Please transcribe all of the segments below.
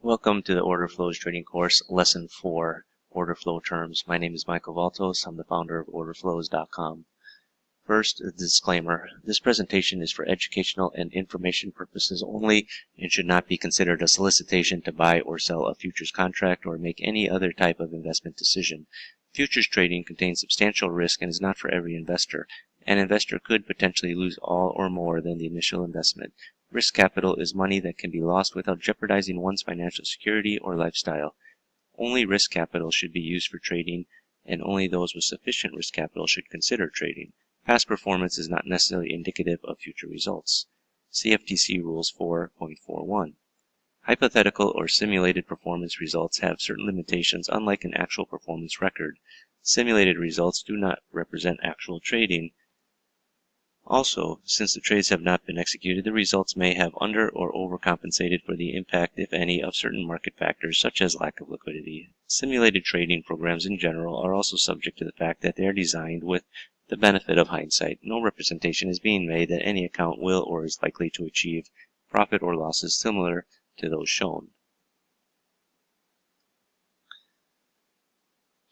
Welcome to the Order Flows Trading Course, Lesson 4, Order Flow Terms. My name is Michael Valtos. I'm the founder of OrderFlows.com. First, a disclaimer. This presentation is for educational and information purposes only and should not be considered a solicitation to buy or sell a futures contract or make any other type of investment decision. Futures trading contains substantial risk and is not for every investor. An investor could potentially lose all or more than the initial investment. Risk capital is money that can be lost without jeopardizing one's financial security or lifestyle. Only risk capital should be used for trading, and only those with sufficient risk capital should consider trading. Past performance is not necessarily indicative of future results. CFTC Rules 4.41. Hypothetical or simulated performance results have certain limitations unlike an actual performance record. Simulated results do not represent actual trading. Also, since the trades have not been executed, the results may have under or overcompensated for the impact, if any, of certain market factors such as lack of liquidity. Simulated trading programs in general are also subject to the fact that they are designed with the benefit of hindsight. No representation is being made that any account will or is likely to achieve profit or losses similar to those shown.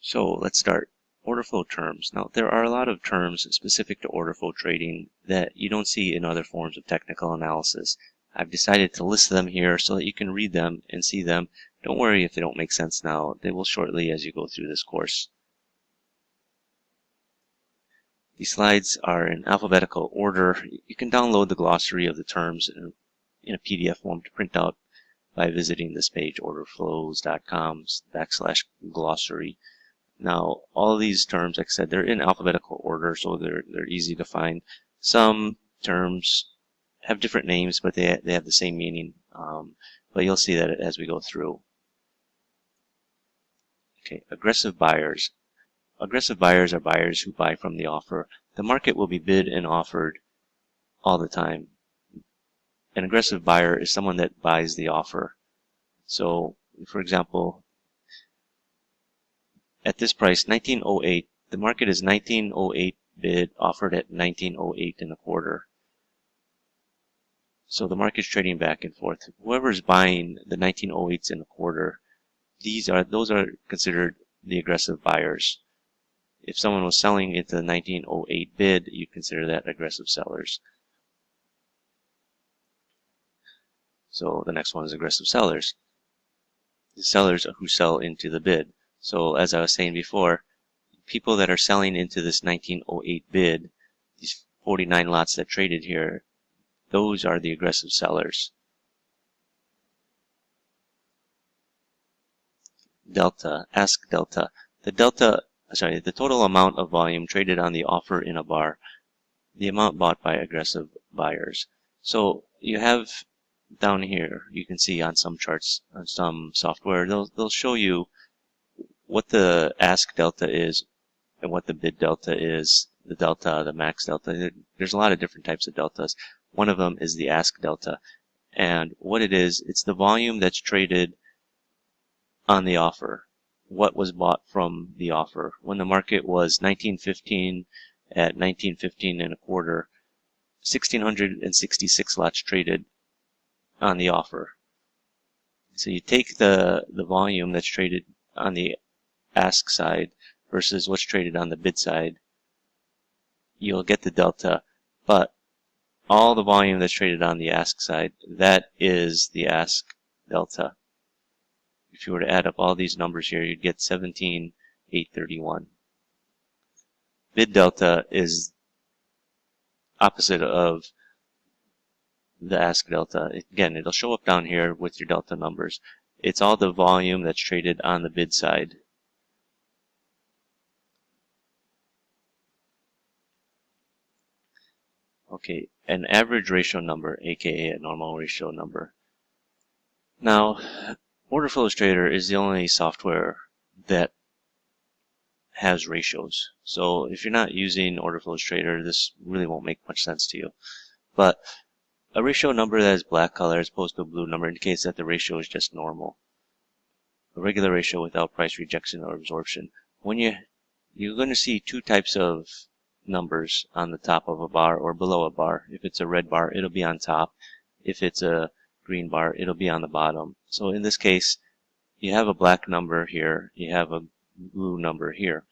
So let's start. Order flow terms. Now, there are a lot of terms specific to order flow trading that you don't see in other forms of technical analysis. I've decided to list them here so that you can read them and see them. Don't worry if they don't make sense now. They will shortly as you go through this course. These slides are in alphabetical order. You can download the glossary of the terms in a PDF form to print out by visiting this page, orderflows.com/glossary. Now, all of these terms, like I said, they're in alphabetical order, so they're easy to find. Some terms have different names, but they have the same meaning. But you'll see that as we go through. Okay, aggressive buyers. Aggressive buyers are buyers who buy from the offer. The market will be bid and offered all the time. An aggressive buyer is someone that buys the offer. So, for example, at this price, 1908, the market is 1908 bid, offered at 1908 and a quarter. So the market's trading back and forth. Whoever's buying the 1908s and a quarter, those are considered the aggressive buyers. If someone was selling at the 1908 bid, you consider that aggressive sellers. So the next one is aggressive sellers. The sellers who sell into the bid. So as I was saying before, people that are selling into this 1908 bid, these 49 lots that traded here, those are the aggressive sellers. Delta, ask delta. The total amount of volume traded on the offer in a bar, the amount bought by aggressive buyers. So you have down here, you can see on some charts, on some software, they'll show you what the ask delta is and what the bid delta is, the delta, the max delta. There's a lot of different types of deltas. One of them is the ask delta. And what it is, it's the volume that's traded on the offer. What was bought from the offer. When the market was 1915 at 1915 and a quarter, 1,666 lots traded on the offer. So you take the volume that's traded on the ask side versus what's traded on the bid side, you'll get the delta, but all the volume that's traded on the ask side, that is the ask delta. If you were to add up all these numbers here, you'd get 17,831. Bid delta is opposite of the ask delta. Again, it'll show up down here with your delta numbers. It's all the volume that's traded on the bid side. Okay, an average ratio number, aka a normal ratio number. Now, Order Flows Trader is the only software that has ratios. So if you're not using Order Flows Trader, this really won't make much sense to you. But a ratio number that is black color as opposed to a blue number indicates that the ratio is just normal. A regular ratio without price rejection or absorption. When you're going to see two types of numbers on the top of a bar or below a bar. If it's a red bar, it'll be on top. If it's a green bar, it'll be on the bottom. So in this case, you have a black number here, you have a blue number here.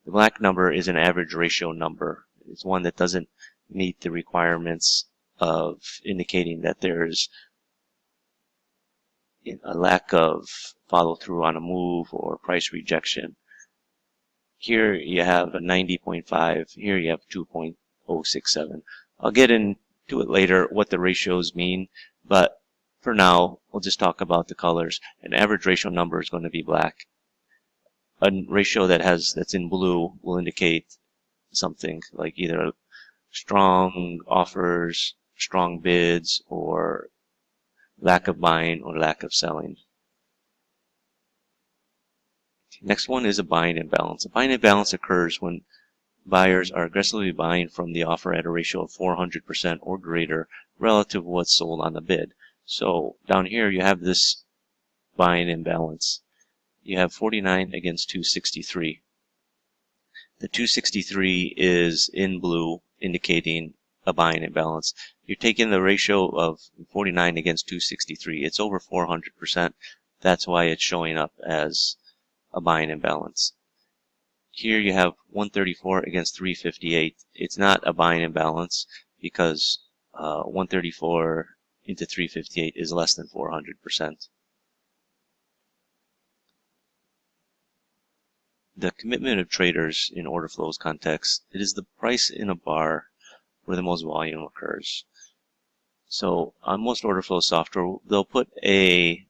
The black number is an average ratio number. It's one that doesn't meet the requirements of indicating that there's a lack of follow-through on a move or price rejection. Here you have a 90.5, here you have 2.067. I'll get into it later what the ratios mean, but for now, we'll just talk about the colors. An average ratio number is going to be black. A ratio that's in blue will indicate something like either strong offers, strong bids, or lack of buying or lack of selling. Next one is a buying imbalance. A buying imbalance occurs when buyers are aggressively buying from the offer at a ratio of 400% or greater relative to what's sold on the bid. So down here you have this buying imbalance. You have 49 against 263. The 263 is in blue, indicating a buying imbalance. You're taking the ratio of 49 against 263. It's over 400%. That's why it's showing up as a buying imbalance. Here you have 134 against 358. It's not a buying imbalance because 134 into 358 is less than 400%. The commitment of traders in order flows context, it is the price in a bar where the most volume occurs. So on most order flow software, they'll put a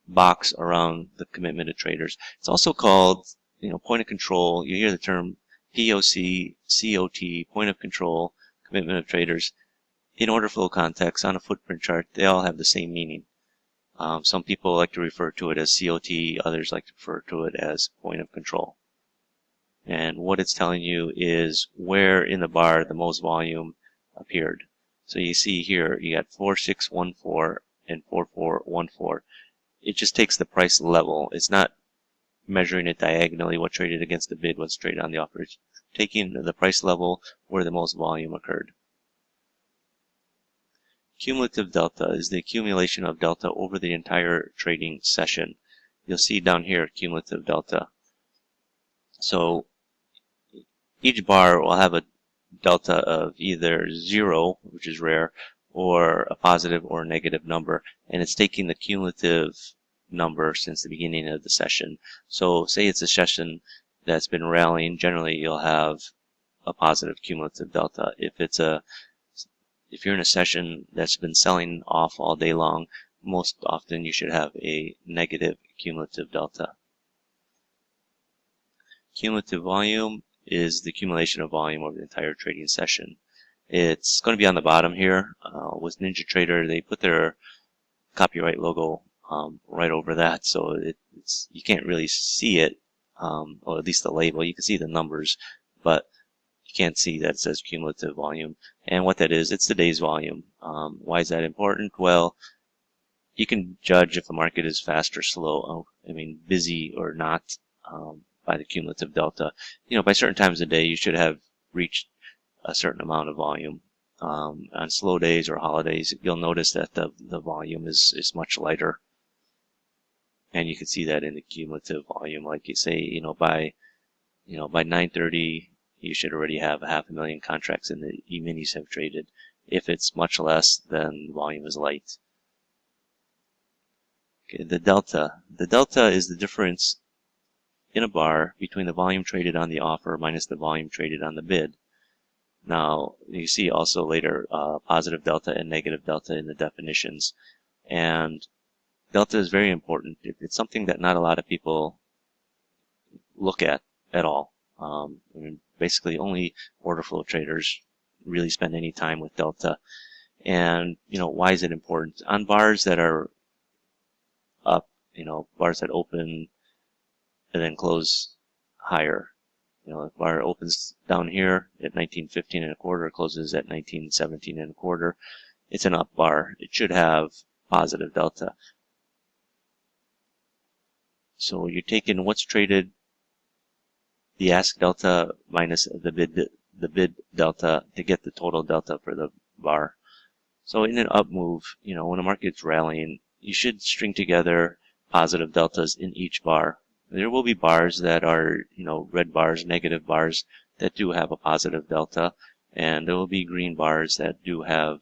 box around the commitment of traders. It's also called, point of control. You hear the term POC, COT, point of control, commitment of traders. In order flow context, on a footprint chart, they all have the same meaning. Some people like to refer to it as COT, others like to refer to it as point of control. And what it's telling you is where in the bar the most volume appeared. So you see here, you got 4614 and 4414. It just takes the price level. It's not measuring it diagonally, what traded against the bid, what's traded on the offer. It's taking the price level where the most volume occurred. Cumulative delta is the accumulation of delta over the entire trading session. You'll see down here cumulative delta. So each bar will have a delta of either 0, which is rare, or a positive or a negative number, and it's taking the cumulative number since the beginning of the session. So say it's a session that's been rallying, generally you'll have a positive cumulative delta. If you're in a session that's been selling off all day long, most often you should have a negative cumulative delta. Cumulative volume is the accumulation of volume over the entire trading session. It's going to be on the bottom here. With NinjaTrader, they put their copyright logo right over that, so you can't really see it, or at least the label. You can see the numbers, but you can't see that it says cumulative volume. And what that is, it's the day's volume. Why is that important? Well, you can judge if the market is fast or slow, busy or not, by the cumulative delta. By certain times of the day, you should have reached a certain amount of volume. On slow days or holidays, you'll notice that the volume is much lighter. And you can see that in the cumulative volume. Like you say, by 9:30, you should already have 500,000 contracts in the E-minis have traded. If it's much less, then the volume is light. Okay, the delta. The delta is the difference in a bar between the volume traded on the offer minus the volume traded on the bid. Now, you see also later positive delta and negative delta in the definitions. And delta is very important. It's something that not a lot of people look at all. Basically, only order flow traders really spend any time with delta. And, why is it important? On bars that are up, bars that open and then close higher. The bar opens down here at 1915 and a quarter, closes at 1917 and a quarter. It's an up bar. It should have positive delta. So you're taking what's traded, the ask delta minus the bid delta to get the total delta for the bar. So in an up move, when the market's rallying, you should string together positive deltas in each bar. There will be bars that are, red bars, negative bars that do have a positive delta, and there will be green bars that do have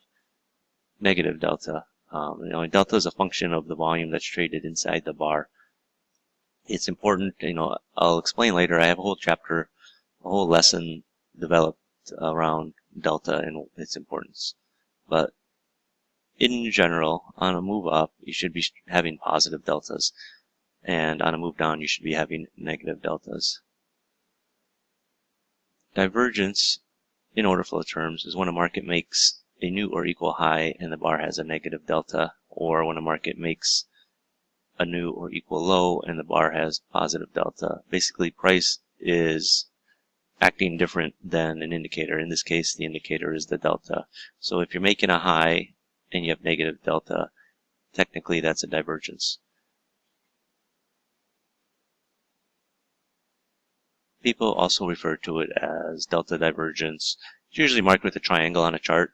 negative delta. Delta is a function of the volume that's traded inside the bar. It's important, I'll explain later. I have a whole chapter, a whole lesson developed around delta and its importance. But in general, on a move up, you should be having positive deltas. And on a move down, you should be having negative deltas. Divergence, in order flow terms, is when a market makes a new or equal high and the bar has a negative delta, or when a market makes a new or equal low and the bar has positive delta. Basically, price is acting different than an indicator. In this case, the indicator is the delta. So if you're making a high and you have negative delta, technically that's a divergence. People also refer to it as delta divergence. It's usually marked with a triangle on a chart.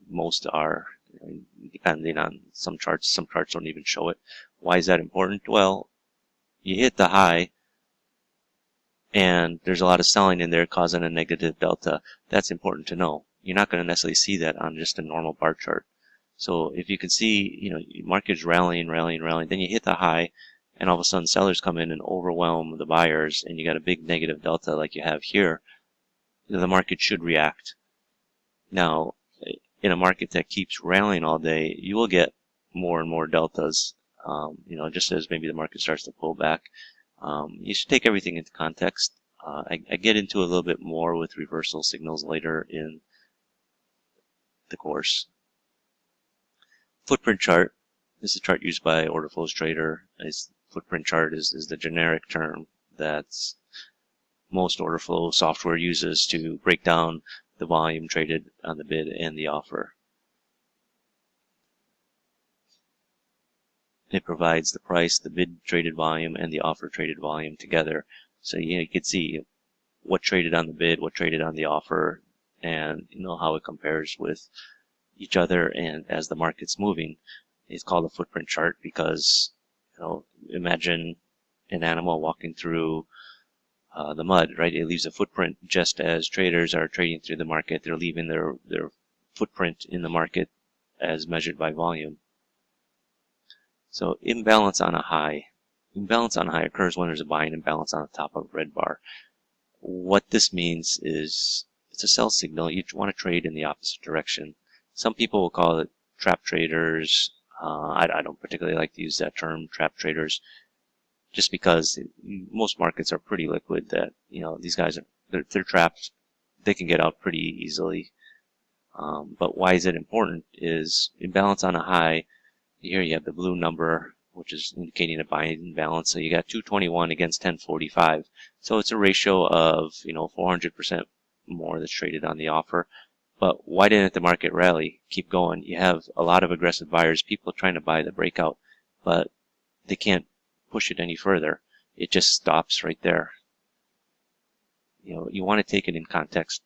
Most are, depending on some charts don't even show it. Why is that important? Well, you hit the high and there's a lot of selling in there causing a negative delta. That's important to know. You're not going to necessarily see that on just a normal bar chart. So if you can see, market's rallying, then you hit the high, and all of a sudden sellers come in and overwhelm the buyers, and you got a big negative delta like you have here, the market should react. Now, in a market that keeps rallying all day, you will get more and more deltas, just as maybe the market starts to pull back. You should take everything into context. I get into a little bit more with reversal signals later in the course. Footprint chart. This is a chart used by Order Flows Trader. Footprint chart is the generic term that most order flow software uses to break down the volume traded on the bid and the offer. It provides the price, the bid traded volume, and the offer traded volume together. So you can see what traded on the bid, what traded on the offer, and how it compares with each other. And as the market's moving, it's called a footprint chart because imagine an animal walking through the mud, right? It leaves a footprint. Just as traders are trading through the market, they're leaving their footprint in the market as measured by volume. So imbalance on a high. Imbalance on a high occurs when there's a buying imbalance on the top of a red bar. What this means is it's a sell signal. You want to trade in the opposite direction. Some people will call it trap traders. I don't particularly like to use that term, trap traders, just because most markets are pretty liquid that, these guys they're trapped. They can get out pretty easily. But why is it important is imbalance on a high. Here you have the blue number, which is indicating a buying imbalance. So you got 221 against 1045. So it's a ratio of, 400% more that's traded on the offer. But why didn't the market rally? Keep going. You have a lot of aggressive buyers, people trying to buy the breakout, but they can't push it any further. It just stops right there. You want to take it in context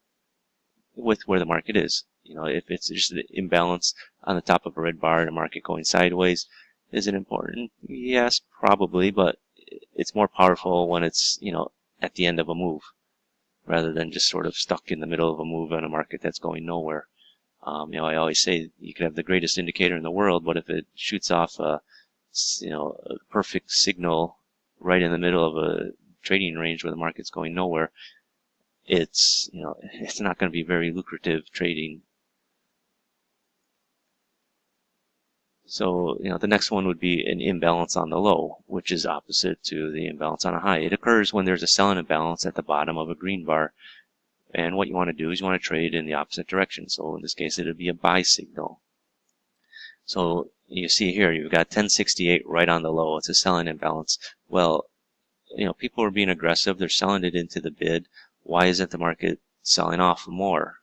with where the market is. If it's just an imbalance on the top of a red bar and a market going sideways, is it important? Yes, probably, but it's more powerful when it's, at the end of a move, rather than just sort of stuck in the middle of a move on a market that's going nowhere. I always say you could have the greatest indicator in the world, but if it shoots off a perfect signal right in the middle of a trading range where the market's going nowhere, it's not going to be very lucrative trading. So, the next one would be an imbalance on the low, which is opposite to the imbalance on a high. It occurs when there's a selling imbalance at the bottom of a green bar. And what you want to do is you want to trade in the opposite direction. So in this case, it would be a buy signal. So you see here, you've got 1068 right on the low. It's a selling imbalance. Well, people are being aggressive. They're selling it into the bid. Why isn't the market selling off more?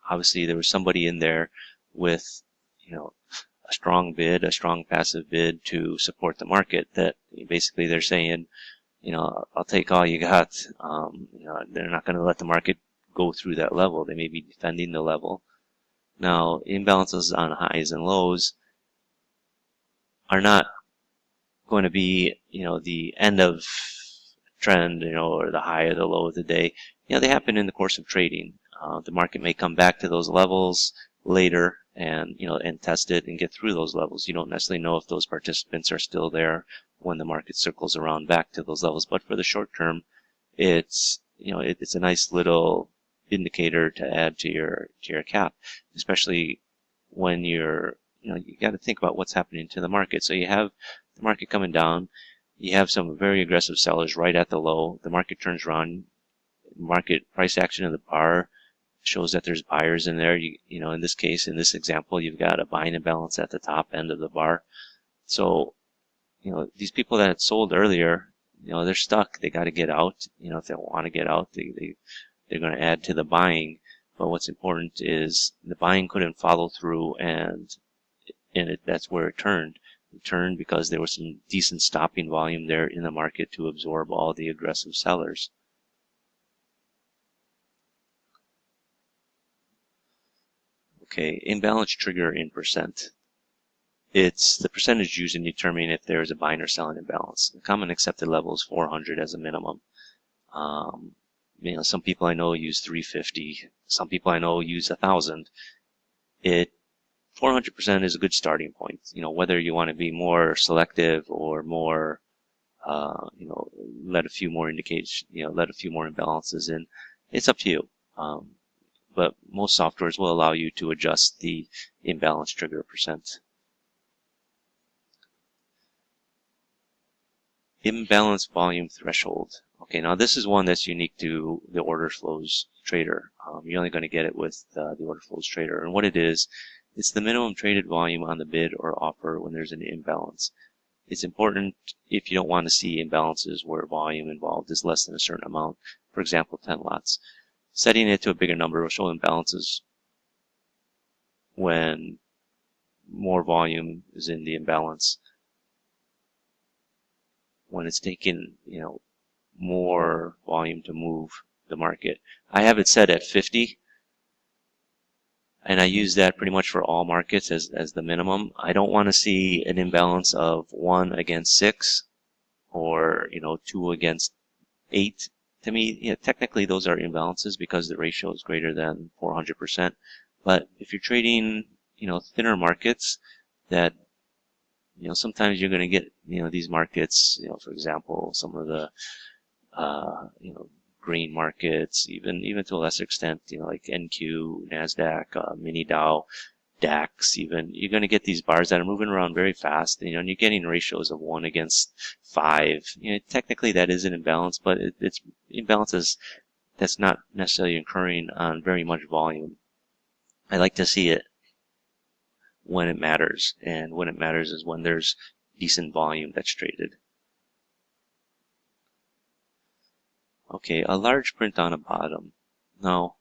Obviously, there was somebody in there with, a strong bid, a strong passive bid to support the market that basically they're saying, I'll take all you got. They're not going to let the market go through that level. They may be defending the level. Now, imbalances on highs and lows are not going to be, the end of trend, or the high or the low of the day. They happen in the course of trading. The market may come back to those levels later and, and test it and get through those levels. You don't necessarily know if those participants are still there when the market circles around back to those levels. But for the short term, it's, it's a nice little indicator to add to your cap, especially when you got to think about what's happening to the market. So you have the market coming down. You have some very aggressive sellers right at the low. The market turns around. Market price action in the bar shows that there's buyers in there. In this case, in this example, you've got a buying imbalance at the top end of the bar. So, these people that had sold earlier, they're stuck. They got to get out. If they want to get out, they're going to add to the buying. But what's important is the buying couldn't follow through, and that's where it turned. It turned because there was some decent stopping volume there in the market to absorb all the aggressive sellers. Okay, imbalance trigger in percent. It's the percentage used in determining if there is a buying or selling imbalance. The common accepted level is 400 as a minimum. Some people I know use 350. Some people I know use 1,000. 400% is a good starting point. Whether you want to be more selective or more, let a few more let a few more imbalances in. It's up to you. But most softwares will allow you to adjust the imbalance trigger percent. Imbalance volume threshold. Okay, now this is one that's unique to the order flows trader. You're only going to get it with the order flows trader. And what it is, it's the minimum traded volume on the bid or offer when there's an imbalance. It's important if you don't want to see imbalances where volume involved is less than a certain amount. For example, 10 lots. Setting it to a bigger number will show imbalances when more volume is in the imbalance. When it's taking, more volume to move the market. I have it set at 50, and I use that pretty much for all markets as the minimum. I don't want to see an imbalance of 1 against 6 or, 2 against 8. To me, technically those are imbalances because the ratio is greater than 400%. But if you're trading, thinner markets that, sometimes you're going to get, these markets, for example, some of the, green markets, even to a lesser extent, like NQ, NASDAQ, Mini Dow, DAX, even, you're going to get these bars that are moving around very fast, and you're getting ratios of 1 against 5. Technically that is an imbalance, but it's imbalances that's not necessarily occurring on very much volume. I like to see it when it matters, and when it matters is when there's decent volume that's traded. Okay, a large print on a bottom. Now,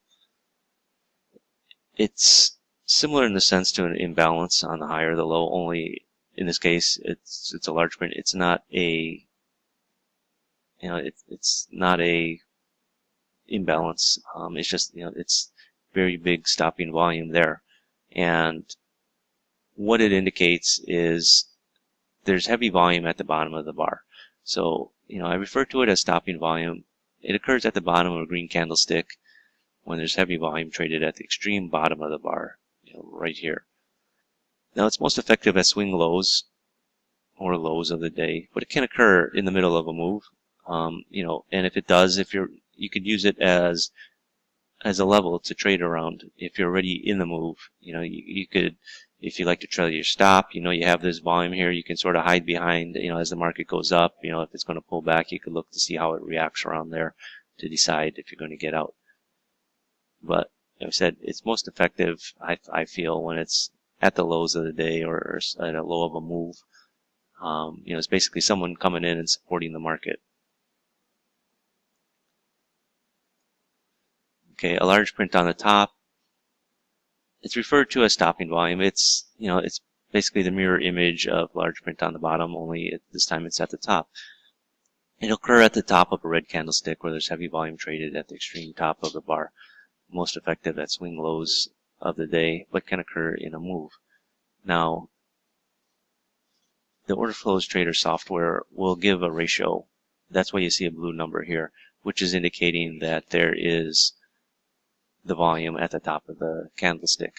it's similar in the sense to an imbalance on the high or the low, only in this case it's a large print. It's not a it's not a imbalance. It's just it's very big stopping volume there, and what it indicates is there's heavy volume at the bottom of the bar. So I refer to it as stopping volume. It occurs at the bottom of a green candlestick when there's heavy volume traded at the extreme bottom of the bar, right here. Now it's most effective at swing lows or lows of the day, but it can occur in the middle of a move. And if it does, you could use it as a level to trade around. If you're already in the move, you could, if you like to trail your stop, you have this volume here, you can sort of hide behind, as the market goes up, if it's going to pull back, you could look to see how it reacts around there to decide if you're going to get out. But like I said, it's most effective, I feel, when it's at the lows of the day or at a low of a move. It's basically someone coming in and supporting the market. Okay, a large print on the top. It's referred to as stopping volume. It's basically the mirror image of large print on the bottom, only this time it's at the top. It'll occur at the top of a red candlestick where there's heavy volume traded at the extreme top of the bar. Most effective at swing lows of the day, but can occur in a move. Now, the order flows trader software will give a ratio. That's why you see a blue number here, which is indicating that there is the volume at the top of the candlestick.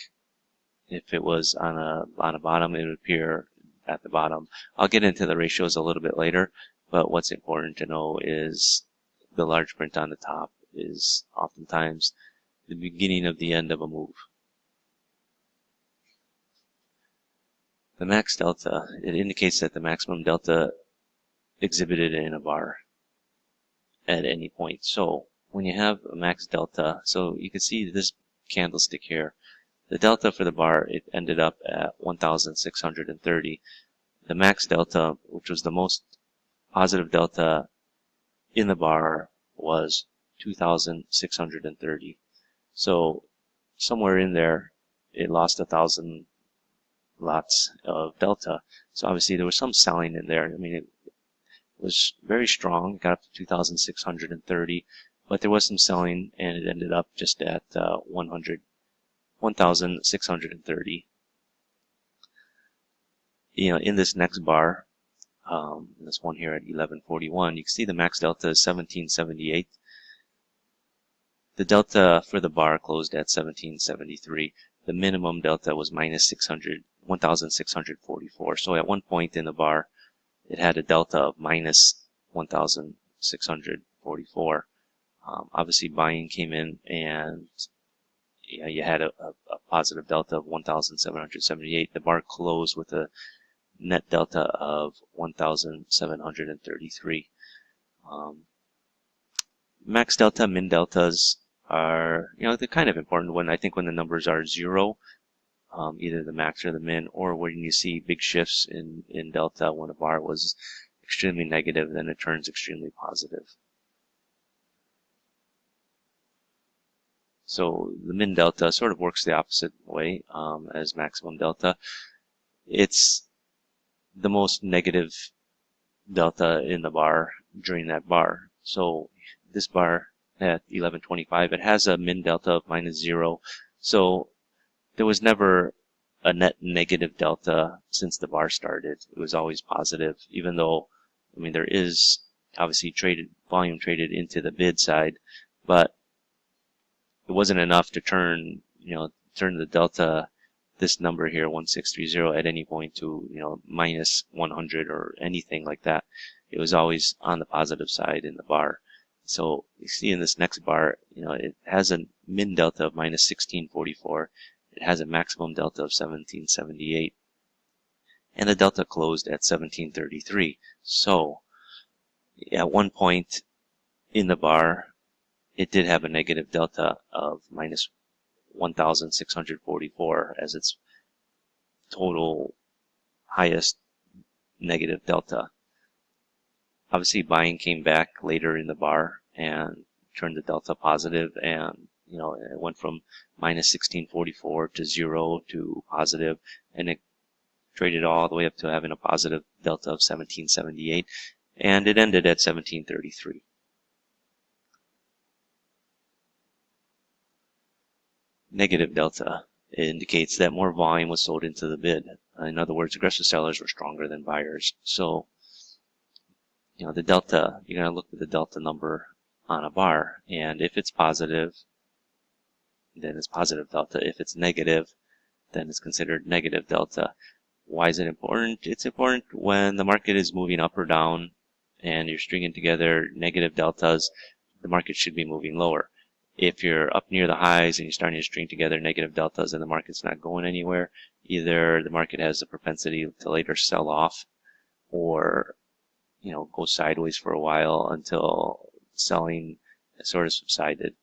If it was on a bottom, it would appear at the bottom. I'll get into the ratios a little bit later, but what's important to know is the large print on the top is oftentimes the beginning of the end of a move. The max delta, it indicates that the maximum delta exhibited in a bar at any point. So when you have a max delta, so you can see this candlestick here, the delta for the bar, it ended up at 1,630. The max delta, which was the most positive delta in the bar, was 2,630. So somewhere in there, it lost 1,000 lots of delta. So obviously there was some selling in there. I mean, it was very strong. It got up to 2,630, but there was some selling, and it ended up just at 1,630. You know, in this next bar, this one here at 1141, you can see the max delta is 1778. The delta for the bar closed at 1773. The minimum delta was minus 1,644. So at one point in the bar, it had a delta of minus 1,644. Obviously, buying came in, and you had a positive delta of 1,778. The bar closed with a net delta of 1,733. Max delta, min deltas are, they're kind of important when the numbers are zero, either the max or the min, or when you see big shifts in delta when a bar was extremely negative, then it turns extremely positive. So the min delta sort of works the opposite way as maximum delta. It's the most negative delta in the bar during that bar. So this bar at 1125, it has a min delta of minus 0. So there was never a net negative delta since the bar started. It was always positive, even though, there is obviously volume traded into the bid side, but it wasn't enough to turn the delta, this number here, 1630, at any point to, minus 100 or anything like that. It was always on the positive side in the bar. So you see in this next bar, it has a min delta of minus 1644. It has a maximum delta of 1778. And the delta closed at 1733. So at one point in the bar, it did have a negative delta of minus 1,644 as its total highest negative delta. Obviously, buying came back later in the bar and turned the delta positive, and it went from minus 1644 to 0 to positive, and it traded all the way up to having a positive delta of 1778, and it ended at 1733. Negative delta indicates that more volume was sold into the bid. In other words, aggressive sellers were stronger than buyers. So, the delta, you're going to look at the delta number on a bar, and if it's positive, then it's positive delta. If it's negative, then it's considered negative delta. Why is it important? It's important when the market is moving up or down and you're stringing together negative deltas, the market should be moving lower. If you're up near the highs and you're starting to string together negative deltas and the market's not going anywhere, either the market has a propensity to later sell off or, go sideways for a while until selling sort of subsided.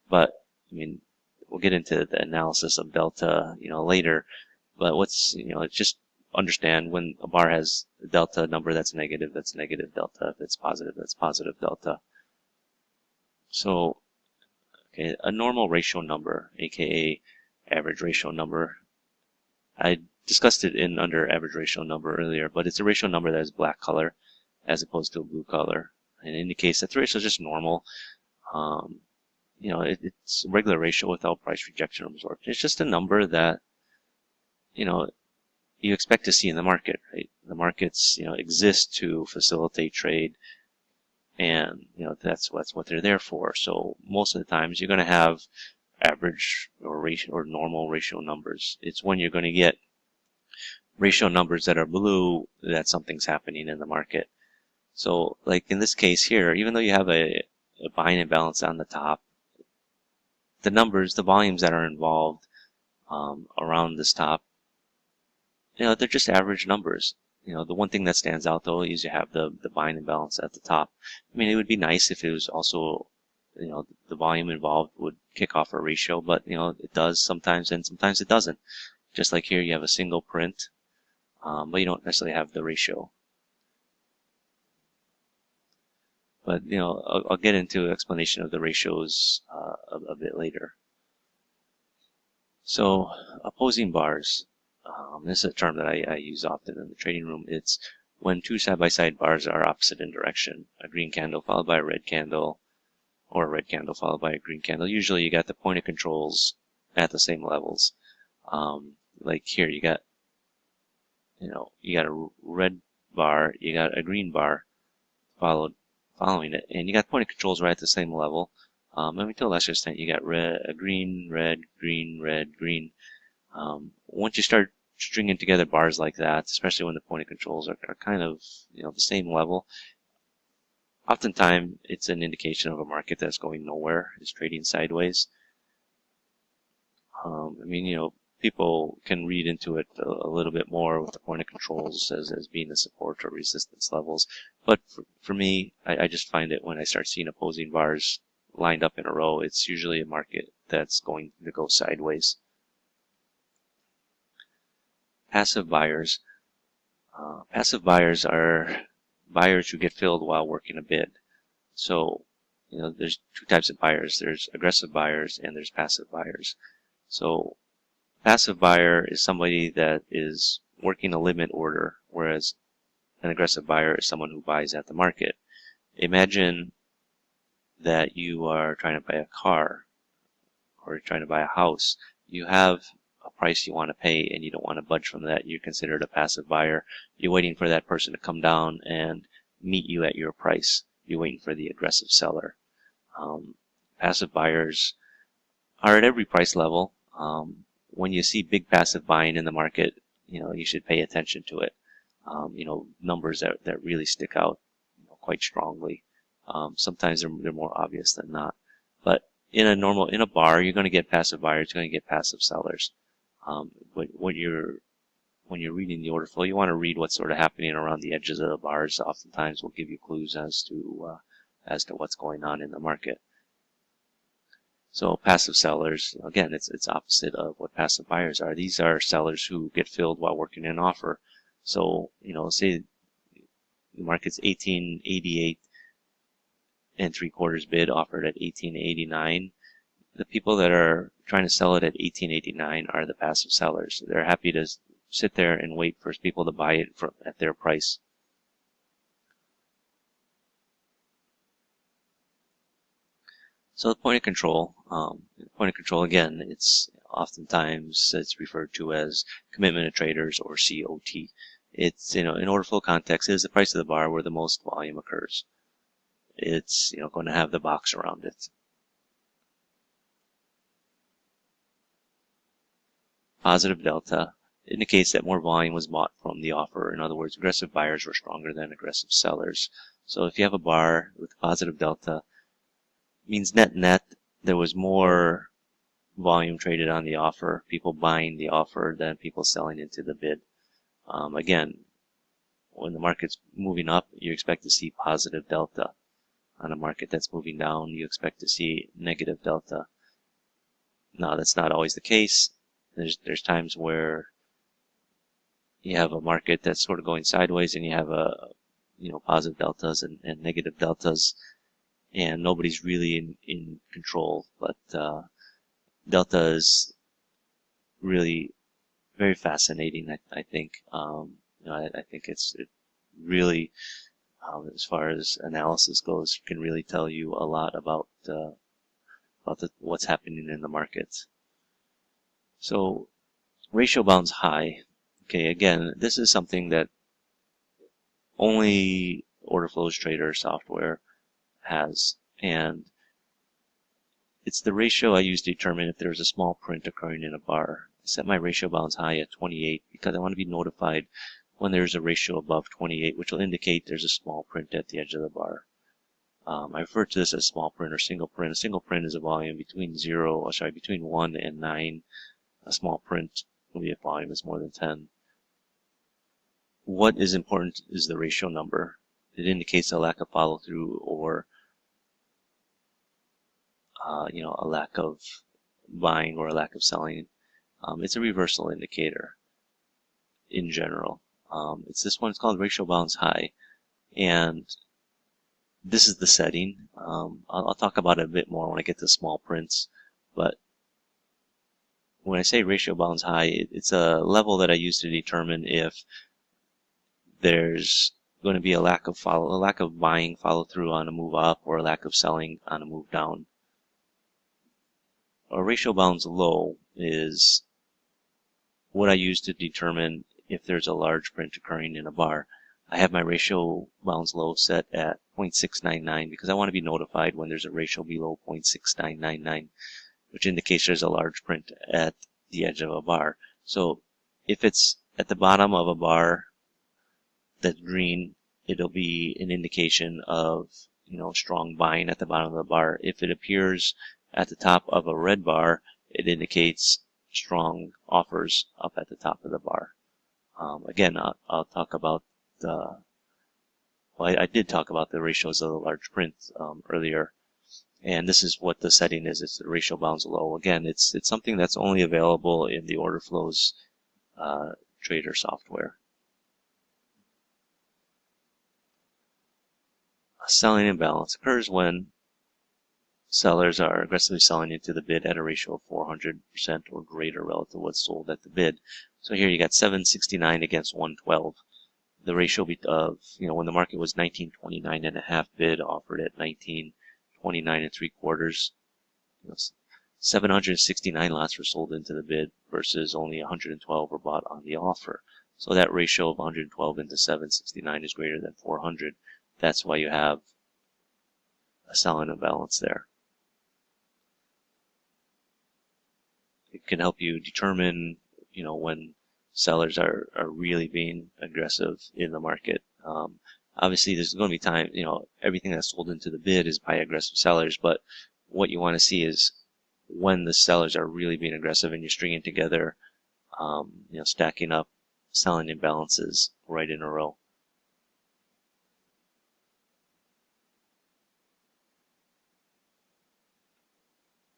But, we'll get into the analysis of delta, later. But just understand when a bar has a delta number that's negative delta. If it's positive, that's positive delta. So, okay, a normal ratio number, aka average ratio number. I discussed it under average ratio number earlier, but it's a ratio number that is black color as opposed to a blue color. And it indicates that the ratio is just normal. it's a regular ratio without price rejection or absorption. It's just a number that, you expect to see in the market, right? The markets, exist to facilitate trade, and, that's what they're there for. So most of the times you're going to have average or ratio or normal ratio numbers. It's when you're going to get ratio numbers that are blue that something's happening in the market. So like in this case here, even though you have a buying imbalance on the top, the numbers, the volumes that are involved around this top, they're just average numbers. The one thing that stands out though is you have the buying imbalance at the top. I mean, it would be nice if it was also, the volume involved would kick off a ratio, but it does sometimes and sometimes it doesn't. Just like here, you have a single print, but you don't necessarily have the ratio. But I'll get into explanation of the ratios a bit later. So opposing bars. This is a term that I use often in the trading room. It's when two side-by-side bars are opposite in direction. A green candle followed by a red candle, or a red candle followed by a green candle. Usually you got the point of controls at the same levels. Like here you got, you got a red bar, you got a green bar following it, and you got point of controls right at the same level. And to a lesser extent, you got green, red, green, red, green. Once you start stringing together bars like that, especially when the point of controls are kind of the same level, oftentimes it's an indication of a market that's going nowhere, is trading sideways. People can read into it a little bit more with the point of controls as being the support or resistance levels, but for me, I just find it when I start seeing opposing bars lined up in a row, it's usually a market that's going to go sideways. Passive buyers. Passive buyers are buyers who get filled while working a bid. So, there's two types of buyers. There's aggressive buyers and there's passive buyers. So, passive buyer is somebody that is working a limit order, whereas an aggressive buyer is someone who buys at the market. Imagine that you are trying to buy a car or you're trying to buy a house. You have a price you want to pay and you don't want to budge from that. You're considered a passive buyer. You're waiting for that person to come down and meet you at your price. You're waiting for the aggressive seller. Passive buyers are at every price level. When you see big passive buying in the market, you should pay attention to it. Numbers that really stick out quite strongly. Sometimes they're more obvious than not. But in a bar, you're going to get passive buyers, you're going to get passive sellers. When you're reading the order flow, you want to read what's sort of happening around the edges of the bars. Oftentimes will give you clues as to what's going on in the market. So passive sellers, again, it's opposite of what passive buyers are. These are sellers who get filled while working an offer. So, say the market's 1888 and 3/4 bid offered at 1889. The people that are trying to sell it at 1889 are the passive sellers. They're happy to sit there and wait for people to buy it at their price. So the point of control, again, it's oftentimes it's referred to as commitment of traders or COT. It's, in order flow context, it is the price of the bar where the most volume occurs. It's, going to have the box around it. Positive delta indicates that more volume was bought from the offer. In other words, aggressive buyers were stronger than aggressive sellers. So if you have a bar with positive delta, it means net there was more volume traded on the offer, people buying the offer than people selling into the bid. Again, when the market's moving up, you expect to see positive delta. On a market that's moving down, you expect to see negative delta. Now, that's not always the case. There's times where you have a market that's sort of going sideways and you have positive deltas and negative deltas, and nobody's really in control. But delta is really very fascinating, I think. I think it really, as far as analysis goes, can really tell you a lot about about what's happening in the market. So ratio bounds high. Okay, again, this is something that only order flows trader software has, and it's the ratio I use to determine if there's a small print occurring in a bar. I set my ratio bounds high at 28 because I want to be notified when there's a ratio above 28, which will indicate there's a small print at the edge of the bar. I refer to this as small print or single print. A single print is a volume between between 1 and 9. A small print will be a volume that's more than 10. What is important is the ratio number. It indicates a lack of follow through or a lack of buying or a lack of selling. It's a reversal indicator in general. It's this one. It's called ratio bounds high, and this is the setting. I'll talk about it a bit more when I get to small prints, but when I say ratio bounds high, it's a level that I use to determine if there's going to be a lack of buying follow through on a move up or a lack of selling on a move down. A ratio bounds low is what I use to determine if there's a large print occurring in a bar. I have my ratio bounds low set at 0.699 because I want to be notified when there's a ratio below 0.6999, which indicates there's a large print at the edge of a bar. So if it's at the bottom of a bar that's green, it'll be an indication of strong buying at the bottom of the bar. If it appears at the top of a red bar, it indicates strong offers up at the top of the bar. Again, I'll talk about I did talk about the ratios of the large print earlier, and this is what the setting is. It's the ratio bounds low. Again, it's something that's only available in the order flows trader software. A selling imbalance occurs when sellers are aggressively selling into the bid at a ratio of 400% or greater relative to what's sold at the bid. So here you got 769 against 112. The ratio of, when the market was 1929.5 bid, offered at 1929.75. 769 lots were sold into the bid versus only 112 were bought on the offer. So that ratio of 112 into 769 is greater than 400. That's why you have a selling imbalance there. It can help you determine, when sellers are really being aggressive in the market. Obviously, there's going to be time, everything that's sold into the bid is by aggressive sellers, but what you want to see is when the sellers are really being aggressive and you're stringing together, stacking up selling imbalances right in a row.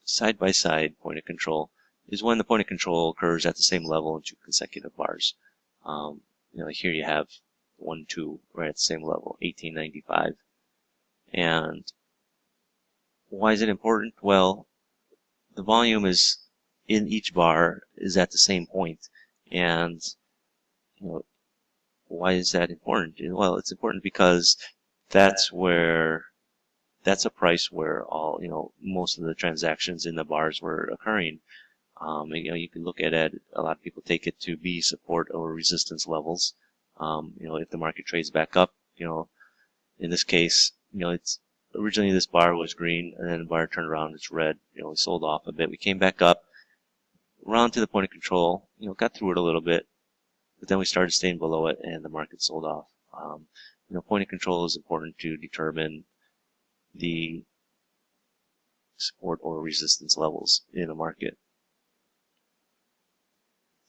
Side-by-side point of control is when the point of control occurs at the same level in two consecutive bars. Here you have 1, 2 right at the same level, 1895. And why is it important? Well, the volume is in each bar is at the same point, and why is that important? Well, it's important because that's a price where all most of the transactions in the bars were occurring. You can look at it. A lot of people take it to be support or resistance levels. If the market trades back up, in this case, it's originally this bar was green, and then the bar turned around, it's red. We sold off a bit. We came back up, around to the point of control. Got through it a little bit, but then we started staying below it, and the market sold off. Point of control is important to determine the support or resistance levels in a market.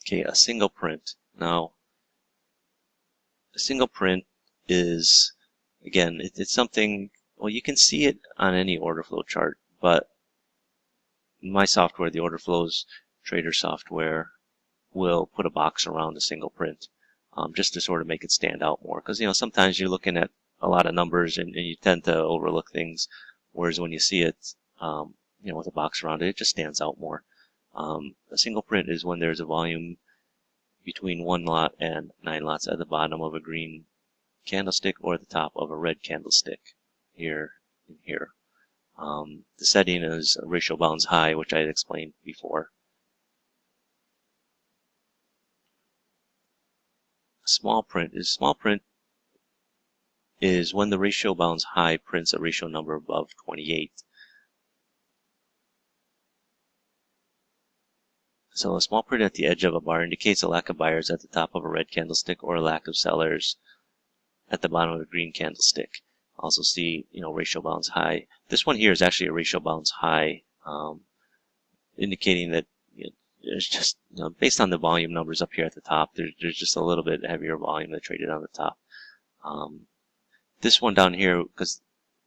Okay, a single print. Now, a single print is, again, it's something, well, you can see it on any order flow chart, but my software, the order flows trader software, will put a box around a single print just to sort of make it stand out more. Because, sometimes you're looking at a lot of numbers and you tend to overlook things, whereas when you see it, with a box around it, it just stands out more. A single print is when there's a volume between 1 lot and 9 lots at the bottom of a green candlestick or at the top of a red candlestick here and here. The setting is ratio bounds high, which I had explained before. Small print is when the ratio bounds high prints a ratio number above 28. So a small print at the edge of a bar indicates a lack of buyers at the top of a red candlestick or a lack of sellers at the bottom of a green candlestick. Also see, ratio bounds high. This one here is actually a ratio bounds high, indicating that there's just, based on the volume numbers up here at the top, there's just a little bit heavier volume that traded on the top. This one down here, because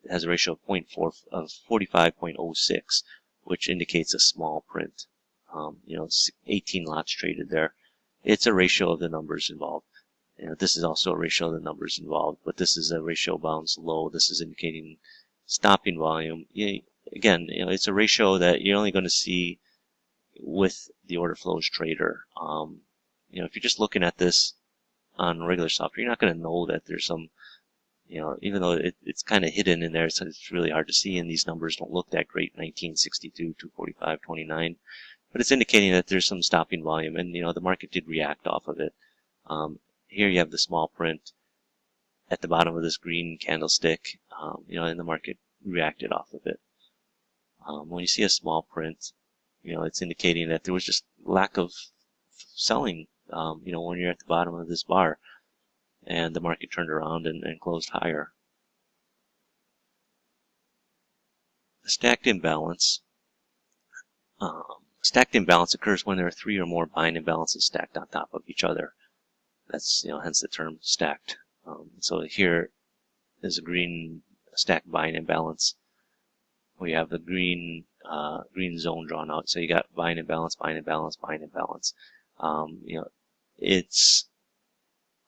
it has a ratio of 45.06, which indicates a small print. 18 lots traded there. It's a ratio of the numbers involved. This is also a ratio of the numbers involved, but this is a ratio bounds low. This is indicating stopping volume. Again, it's a ratio that you're only going to see with the order flows trader. If you're just looking at this on regular software, you're not going to know that there's some, even though it's kind of hidden in there, so it's really hard to see, and these numbers don't look that great, 1962, 245, 29. But it's indicating that there's some stopping volume, and the market did react off of it. Here you have the small print at the bottom of this green candlestick, and the market reacted off of it. When you see a small print, it's indicating that there was just lack of selling, when you're at the bottom of this bar, and the market turned around and closed higher. The stacked imbalance. Stacked imbalance occurs when there are 3 or more buying imbalances stacked on top of each other. That's, hence the term stacked. So here is a green stacked buying imbalance. We have the green zone drawn out. So you got buying imbalance, buying imbalance, buying imbalance. It's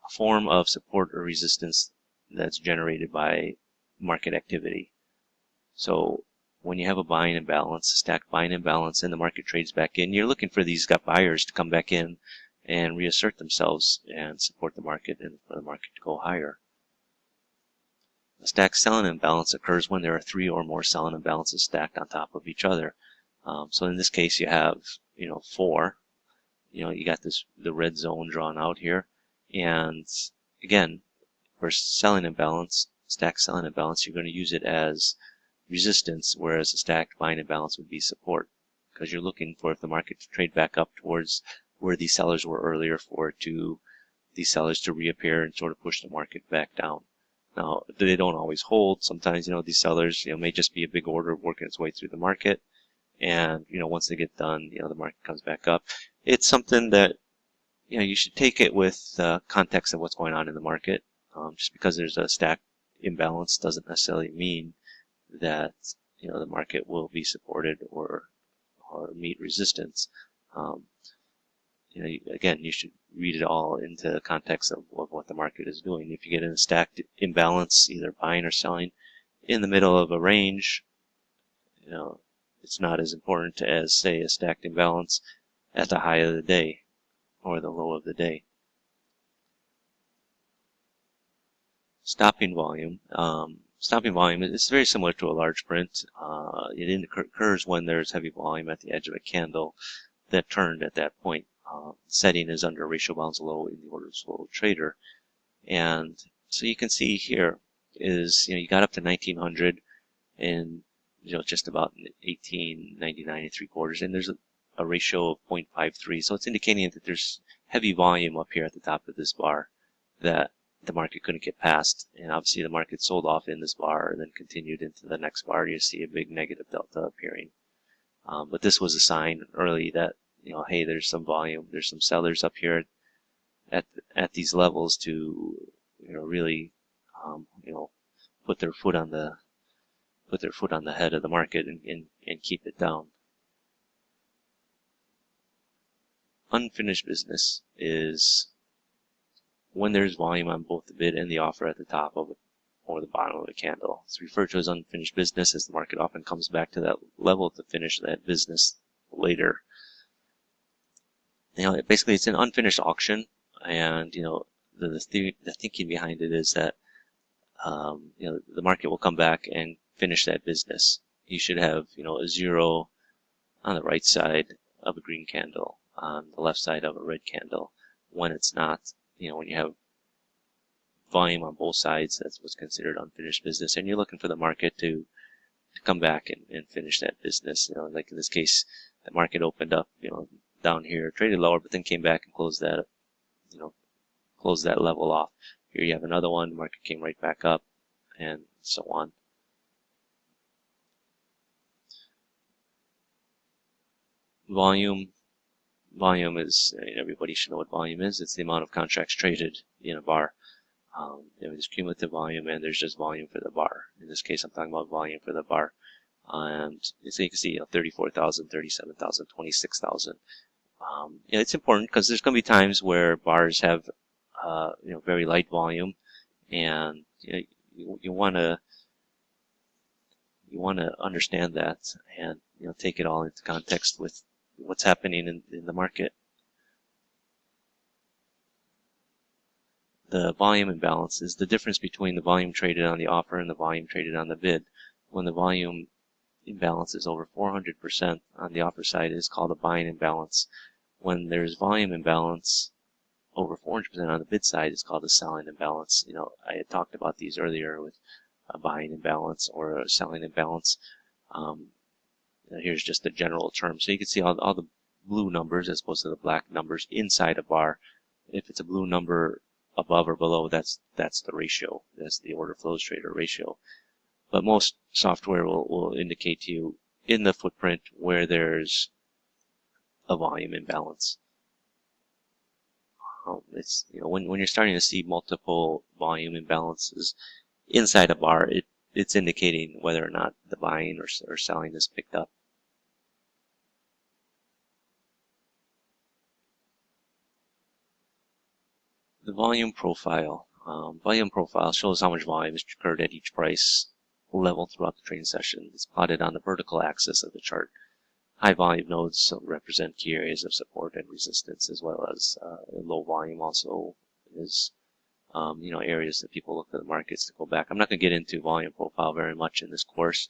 a form of support or resistance that's generated by market activity. So when you have a buying imbalance, stacked buying imbalance, and the market trades back in, you're looking for these buyers to come back in and reassert themselves and support the market and for the market to go higher. A stacked selling imbalance occurs when there are 3 or more selling imbalances stacked on top of each other. So in this case, you have, 4. You got the red zone drawn out here. And again, for selling imbalance, stacked selling imbalance, you're going to use it as resistance, whereas a stacked buying imbalance would be support, because you're looking for if the market to trade back up towards where these sellers were earlier, for these sellers to reappear and sort of push the market back down. Now, they don't always hold. Sometimes, these sellers, may just be a big order working its way through the market. And, once they get done, the market comes back up. It's something that, you should take it with the context of what's going on in the market. Just because there's a stacked imbalance doesn't necessarily mean that, the market will be supported or meet resistance. Again, you should read it all into the context of what the market is doing. If you get in a stacked imbalance, either buying or selling, in the middle of a range, it's not as important as, say, a stacked imbalance at the high of the day or the low of the day. Stopping volume. Stopping volume is very similar to a large print. It occurs when there's heavy volume at the edge of a candle that turned at that point. Setting is under ratio bounds low in the order flow trader. And so you can see here is, you got up to 1900 and, just about 1899 3/4. And there's a ratio of 0.53. So it's indicating that there's heavy volume up here at the top of this bar that the market couldn't get past. And obviously the market sold off in this bar and then continued into the next bar. You see a big negative delta appearing. But this was a sign early that, hey, there's some volume, there's some sellers up here at these levels to, really, put their foot on the head of the market and keep it down. Unfinished business is when there's volume on both the bid and the offer at the top of it or the bottom of the candle. It's referred to as unfinished business, as the market often comes back to that level to finish that business later. Basically it's an unfinished auction, and the thinking behind it is that the market will come back and finish that business. you should have, a 0 on the right side of a green candle, on the left side of a red candle. When it's not, when you have volume on both sides, that's what's considered unfinished business, and you're looking for the market to come back and finish that business. Like in this case, the market opened up, down here, traded lower, but then came back and closed that, closed that level off. Here you have another one, the market came right back up, and so on. Volume is, everybody should know what volume is. It's the amount of contracts traded in a bar. There's cumulative volume and there's just volume for the bar. In this case, I'm talking about volume for the bar. And so you can see 34,000, 37,000, 26,000. It's important because there's going to be times where bars have very light volume, and you want to understand that and take it all into context with what's happening in the market. The volume imbalance is the difference between the volume traded on the offer and the volume traded on the bid. When the volume imbalance is over 400% on the offer side, it is called a buying imbalance. When there's volume imbalance over 400% on the bid side, it's called a selling imbalance. I had talked about these earlier with a buying imbalance or a selling imbalance. Here's just the general term. So you can see all the blue numbers as opposed to the black numbers inside a bar. If it's a blue number above or below, that's the ratio. That's the order flows trader ratio. But most software will indicate to you in the footprint where there's a volume imbalance. It's when you're starting to see multiple volume imbalances inside a bar, it's indicating whether or not the buying or selling is picked up. The volume profile. Volume profile shows how much volume is occurred at each price level throughout the trading session. It's plotted on the vertical axis of the chart. High volume nodes represent key areas of support and resistance, as well as low volume also is areas that people look at the markets to go back. I'm not going to get into volume profile very much in this course.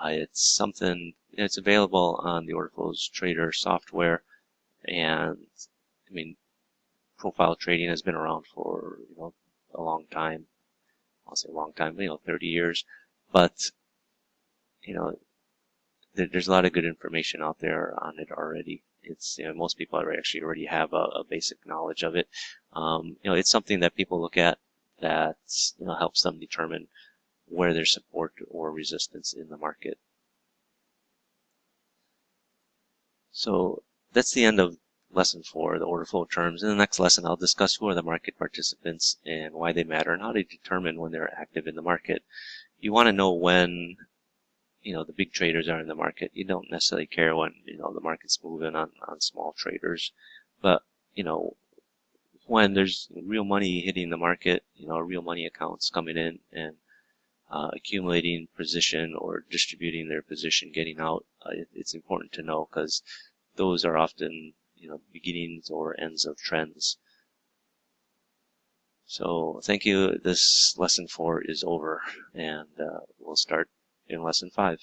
It's something it's available on the Order Flows Trader software, and profile trading has been around for a long time. I'll say a long time, 30 years. But there's a lot of good information out there on it already. It's most people actually already have a basic knowledge of it. It's something that people look at that helps them determine where there's support or resistance in the market. So that's the end of lesson 4, the order flow terms. In the next lesson, I'll discuss who are the market participants and why they matter and how to determine when they're active in the market. You want to know when the big traders are in the market. You don't necessarily care when the market's moving on small traders, but when there's real money hitting the market, real money accounts coming in and accumulating position or distributing their position, getting out, it's important to know because those are often beginnings or ends of trends. So thank you. This lesson 4 is over, and we'll start in lesson 5.